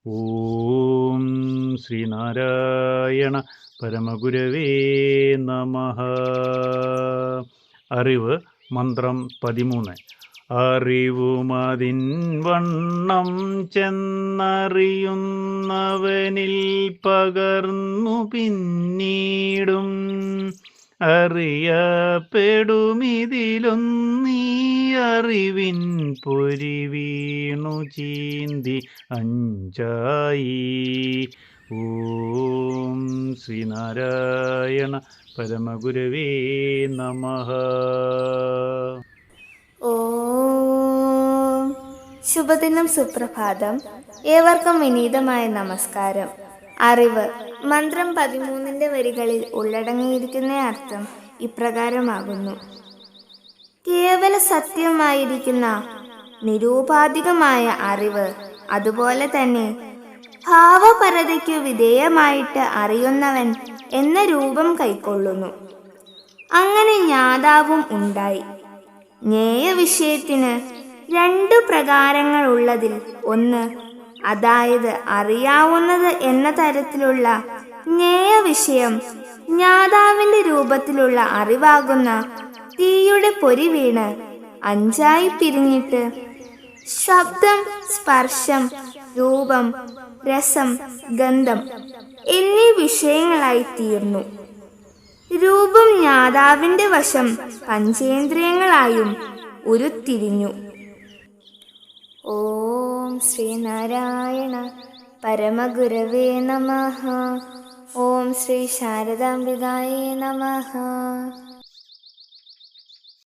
ഓം ശ്രീനാരായണ പരമഗുരവേ നമഃ. അറിവ് മന്ത്രം 13. അറിവുമതിൻ വണ്ണം ചെന്നറിയുന്നവനിൽ പകർന്നു പിന്നീടും അറിയപ്പെടുമിതിലൊന്നീ അറിവിൻ പൊരി വീണു ചീന്തി അഞ്ചായി. ഓം ശ്രീനാരായണ പരമഗുരവേ നമഃ. ഓം ശുഭദിനം, സുപ്രഭാതം. ഏവർക്കും വിനീതമായ നമസ്കാരം. അറിവ് മന്ത്രം 13 വരികളിൽ ഉള്ളടങ്ങിയിരിക്കുന്ന അർത്ഥം ഇപ്രകാരമാകുന്നു: കേവല സത്യമായിരിക്കുന്ന നിരൂപാധികമായ അറിവ്, അതുപോലെ തന്നെ ഭാവപരതയ്ക്കു വിധേയമായിട്ട് അറിയുന്നവൻ എന്ന രൂപം കൈക്കൊള്ളുന്നു. അങ്ങനെ ജ്ഞാതാവും ഉണ്ടായി. ജ്ഞേയ വിഷയത്തിന് 2 പ്രകാരങ്ങളുള്ളതിൽ ഒന്ന്, അതായത് അറിയാവുന്നത് എന്ന തരത്തിലുള്ള ജ്ഞേയ വിഷയം, ജ്ഞാതാവിന്റെ രൂപത്തിലുള്ള അറിവാകുന്ന തീയുടെ പൊരി വീണ് 5ആയി പിരിഞ്ഞിട്ട് ശബ്ദം, സ്പർശം, രൂപം, രസം, ഗന്ധം എന്നീ വിഷയങ്ങളായി തീർന്നു. രൂപം ജ്ഞാതാവിന്റെ വശം പഞ്ചേന്ദ്രിയങ്ങളായും ഉരുത്തിരിഞ്ഞു. ഓം ശ്രീനാരായണ പരമഗുരവേ നമഃ. ഓം ശ്രീ ശാരദാംബികായേ നമഃ.